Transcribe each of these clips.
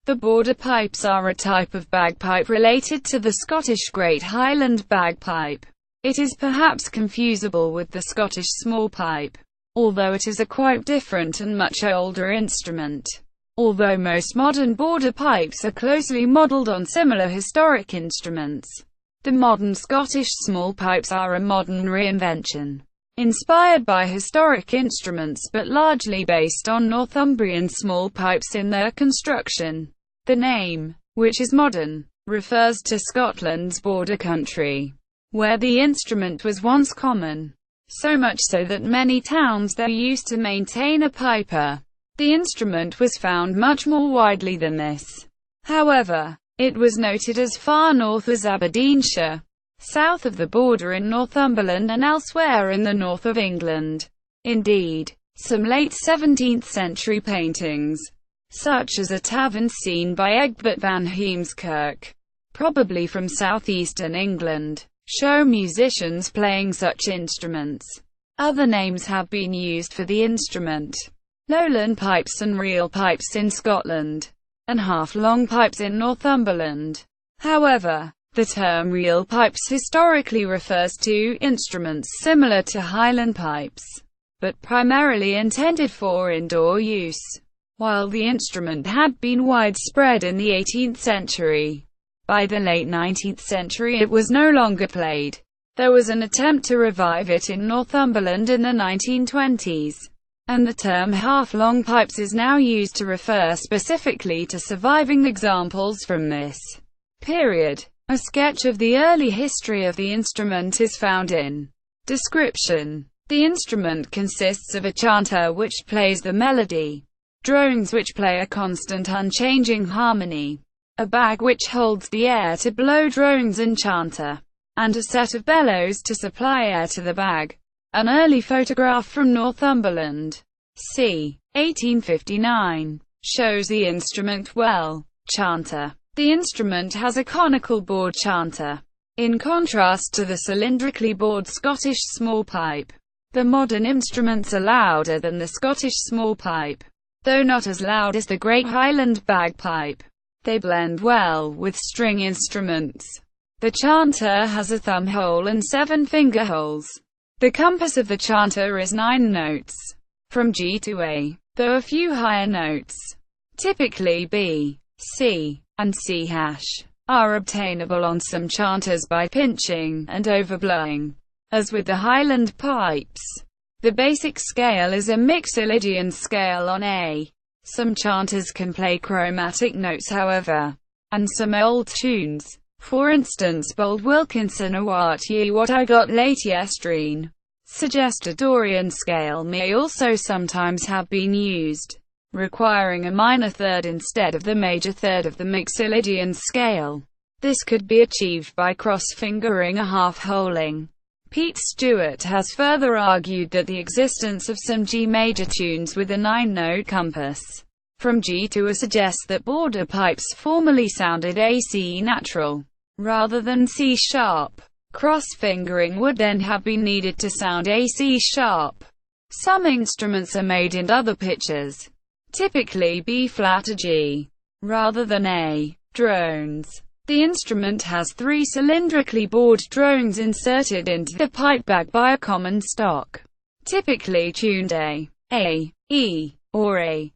The border pipes are a type of bagpipe related to the Scottish Great Highland Bagpipe. It is perhaps confusable with the Scottish smallpipe, although it is a quite different and much older instrument. Although most modern border pipes are closely modelled on similar historic instruments, the modern Scottish smallpipes are a modern reinvention, inspired by historic instruments but largely based on Northumbrian smallpipes in their construction. The name, which is modern, refers to Scotland's border country, where the instrument was once common, so much so that many towns there used to maintain a piper. The instrument was found much more widely than this. However, it was noted as far north as Aberdeenshire, south of the border in Northumberland and elsewhere in the north of England. Indeed, some late 17th century paintings, such as a tavern scene by Egbert van Heemskerck, probably from southeastern England, show musicians playing such instruments. Other names have been used for the instrument: Lowland pipes and reel pipes in Scotland, and half-long pipes in Northumberland. However, the term reel pipes historically refers to instruments similar to Highland pipes, but primarily intended for indoor use. While the instrument had been widespread in the 18th century, by the late 19th century it was no longer played. There was an attempt to revive it in Northumberland in the 1920s, and the term half-long pipes is now used to refer specifically to surviving examples from this period. A sketch of the early history of the instrument is found in description. The instrument consists of a chanter which plays the melody, drones which play a constant unchanging harmony, a bag which holds the air to blow drones and chanter, and a set of bellows to supply air to the bag. An early photograph from Northumberland, c. 1859, shows the instrument well chanter. The instrument has a conical bored chanter, in contrast to the cylindrically bored Scottish smallpipe. The modern instruments are louder than the Scottish smallpipe, though not as loud as the Great Highland Bagpipe. They blend well with string instruments. The chanter has a thumb hole and 7 finger holes. The compass of the chanter is 9 notes, from G to A, though a few higher notes, typically B, C, and C#, are obtainable on some chanters by pinching and overblowing. As with the Highland pipes, the basic scale is a Mixolydian scale on A. Some chanters can play chromatic notes however, and some old tunes, for instance Bold Wilkinson a What Ye What I Got Late Yestreen, suggest a Dorian scale may also sometimes have been used, requiring a minor third instead of the major third of the Mixolydian scale. This could be achieved by cross-fingering a half-holing. Pete Stewart has further argued that the existence of some G major tunes with a 9-note compass, from G to A, suggests that border pipes formerly sounded AC natural, rather than C sharp. Cross-fingering would then have been needed to sound AC sharp. Some instruments are made in other pitches, typically B flat or G, rather than A. Drones. The instrument has 3 cylindrically bored drones inserted into the pipe bag by a common stock, typically tuned A, E, or A.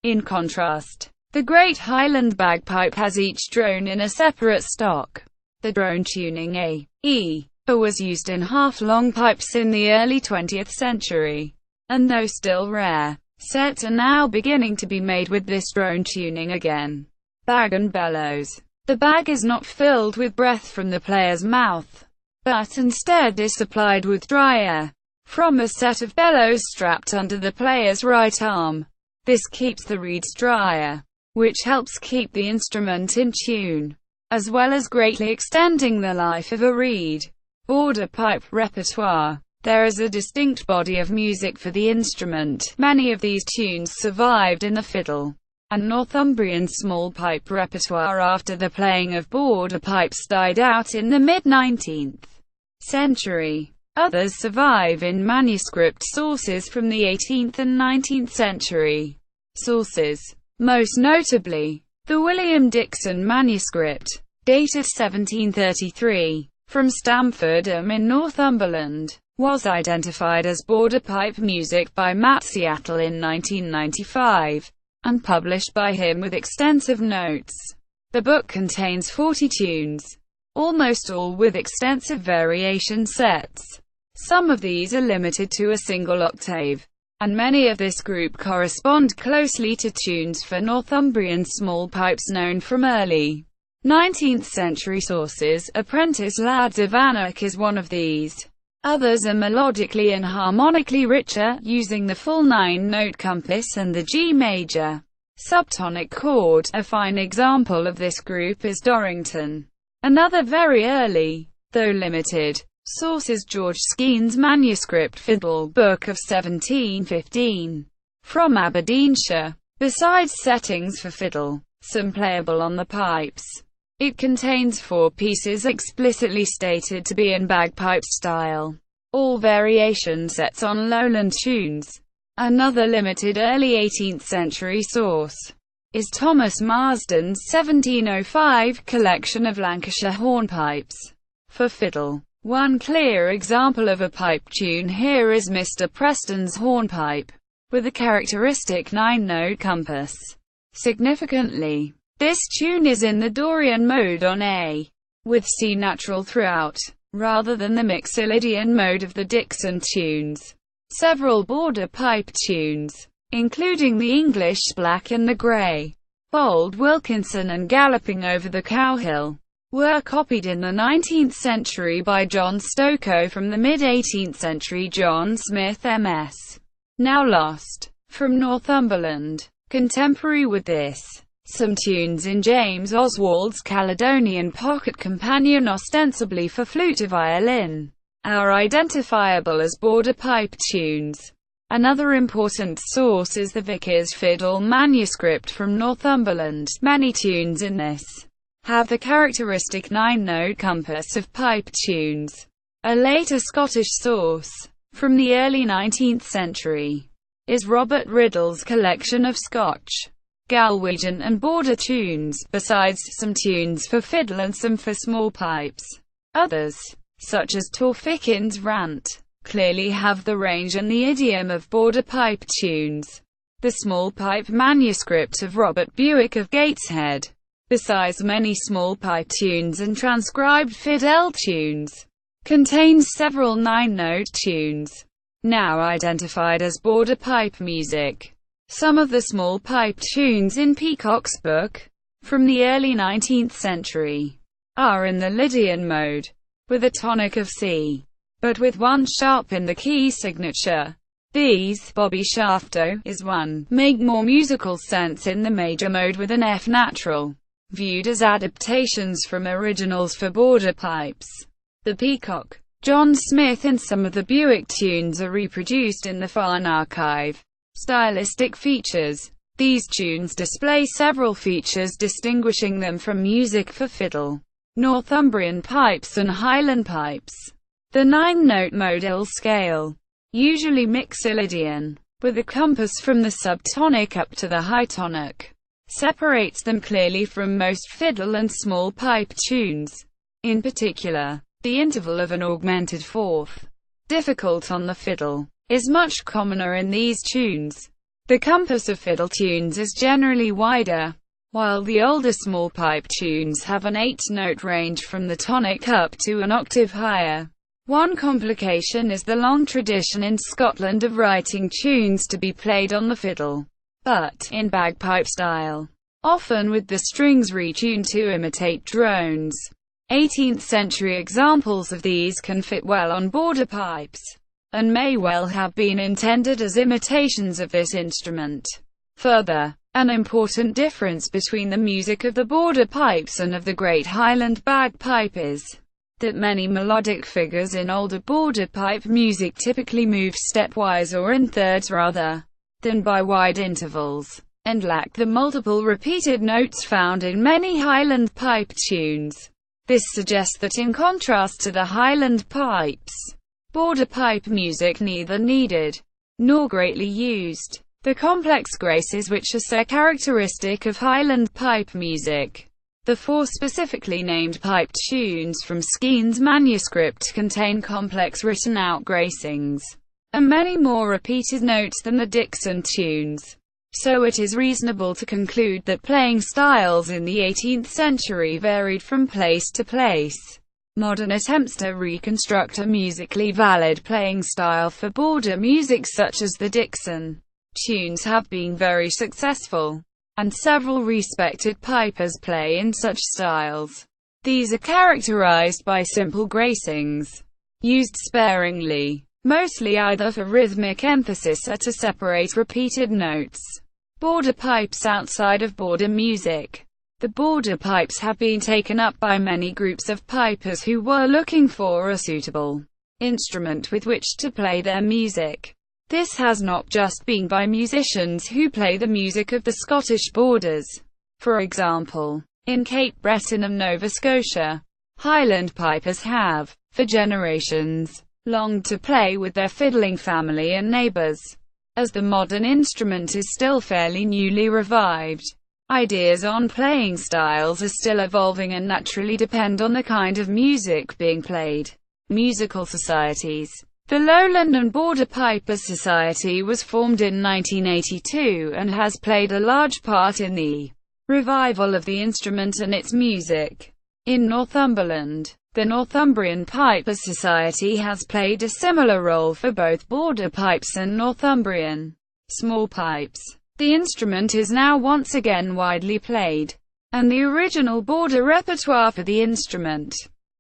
In contrast, the Great Highland Bagpipe has each drone in a separate stock. The drone tuning A, E, was used in half-long pipes in the early 20th century, and though still rare, sets are now beginning to be made with this drone tuning again. Bag and bellows. The bag is not filled with breath from the player's mouth, but instead is supplied with dry air from a set of bellows strapped under the player's right arm. This keeps the reeds drier, which helps keep the instrument in tune, as well as greatly extending the life of a reed. Border pipe repertoire. There is a distinct body of music for the instrument. Many of these tunes survived in the fiddle and Northumbrian small pipe repertoire after the playing of border pipes died out in the mid-19th century. Others survive in manuscript sources from the 18th and 19th century. Sources: Most notably, the William Dixon manuscript, dated 1733, from Stamford in Northumberland, was identified as border pipe music by Matt Seattle in 1995, and published by him with extensive notes. The book contains 40 tunes, almost all with extensive variation sets. Some of these are limited to a single octave, and many of this group correspond closely to tunes for Northumbrian small pipes known from early 19th century sources. Apprentice Lads of Anarch is one of these. Others are melodically and harmonically richer, using the full 9-note compass and the G major subtonic chord. A fine example of this group is Dorrington. Another very early, though limited, source is George Skeen's manuscript Fiddle Book of 1715, from Aberdeenshire. Besides settings for fiddle, some playable on the pipes, it contains 4 pieces explicitly stated to be in bagpipe style, all variation sets on Lowland tunes. Another limited early 18th century source is Thomas Marsden's 1705 collection of Lancashire hornpipes for fiddle. One clear example of a pipe tune here is Mr. Preston's hornpipe, with a characteristic 9-note compass. Significantly, this tune is in the Dorian mode on A, with C natural throughout, rather than the Mixolydian mode of the Dixon tunes. Several border pipe tunes, including the English Black and the Grey, Bold Wilkinson and Galloping Over the Cowhill, were copied in the 19th century by John Stokoe from the mid-18th century John Smith MS, now lost, from Northumberland. Contemporary with this, some tunes in James Oswald's Caledonian Pocket Companion, ostensibly for flute or violin, are identifiable as border pipe tunes. Another important source is the Vickers Fiddle manuscript from Northumberland. Many tunes in this have the characteristic 9-note compass of pipe tunes. A later Scottish source, from the early 19th century, is Robert Riddle's collection of Scotch, Galwegian and border tunes, besides some tunes for fiddle and some for small pipes. Others, such as Torfickin's Rant, clearly have the range and the idiom of border pipe tunes. The small pipe manuscript of Robert Buick of Gateshead, besides many small pipe tunes and transcribed fiddle tunes, contains several 9-note tunes, now identified as border pipe music. Some of the small pipe tunes in Peacock's book, from the early 19th century, are in the Lydian mode, with a tonic of C, but with one sharp in the key signature. These, Bobby Shafto, is one, make more musical sense in the major mode with an F natural, viewed as adaptations from originals for border pipes. The Peacock, John Smith and some of the Buick tunes are reproduced in the Farn archive. Stylistic features. These tunes display several features distinguishing them from music for fiddle, Northumbrian pipes and Highland pipes. The 9-note modal scale, usually Mixolydian, with a compass from the subtonic up to the high tonic, separates them clearly from most fiddle and small pipe tunes. In particular, the interval of an augmented fourth, difficult on the fiddle, is much commoner in these tunes. The compass of fiddle tunes is generally wider, while the older small pipe tunes have an 8-note range from the tonic up to an octave higher. One complication is the long tradition in Scotland of writing tunes to be played on the fiddle, but in bagpipe style, often with the strings retuned to imitate drones. 18th century examples of these can fit well on border pipes, and may well have been intended as imitations of this instrument. Further, an important difference between the music of the border pipes and of the Great Highland Bagpipe is that many melodic figures in older border pipe music typically move stepwise or in thirds rather than by wide intervals, and lack the multiple repeated notes found in many Highland pipe tunes. This suggests that in contrast to the Highland pipes, border pipe music neither needed nor greatly used The complex graces which are so characteristic of Highland pipe music. The 4 specifically named pipe tunes from Skene's manuscript contain complex written-out gracings, and many more repeated notes than the Dixon tunes. So it is reasonable to conclude that playing styles in the 18th century varied from place to place. Modern attempts to reconstruct a musically valid playing style for border music such as the Dixon tunes have been very successful, and several respected pipers play in such styles. These are characterized by simple gracings, used sparingly, mostly either for rhythmic emphasis or to separate repeated notes. Border pipes outside of border music. The border pipes have been taken up by many groups of pipers who were looking for a suitable instrument with which to play their music. This has not just been by musicians who play the music of the Scottish borders. For example, in Cape Breton and Nova Scotia, Highland pipers have, for generations, longed to play with their fiddling family and neighbours. As the modern instrument is still fairly newly revived, ideas on playing styles are still evolving and naturally depend on the kind of music being played. Musical societies. The Lowland and Border Pipers Society was formed in 1982 and has played a large part in the revival of the instrument and its music. In Northumberland, the Northumbrian Pipers Society has played a similar role for both border pipes and Northumbrian small pipes. The instrument is now once again widely played, and the original border repertoire for the instrument,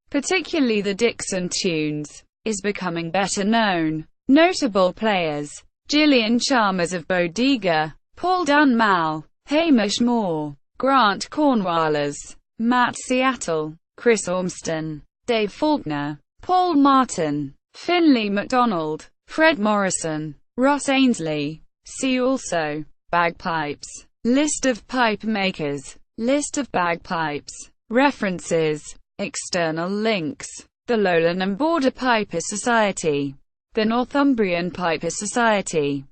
particularly the Dixon tunes, is becoming better known. Notable players: Gillian Chalmers of Bodega, Paul Dunmal, Hamish Moore, Grant Cornwallis, Matt Seattle, Chris Ormston, Dave Faulkner, Paul Martin, Finlay MacDonald, Fred Morrison, Ross Ainsley. See also: bagpipes. List of pipe makers. List of bagpipes. References. External links. The Lowland and Border Pipers Society. The Northumbrian Pipers Society.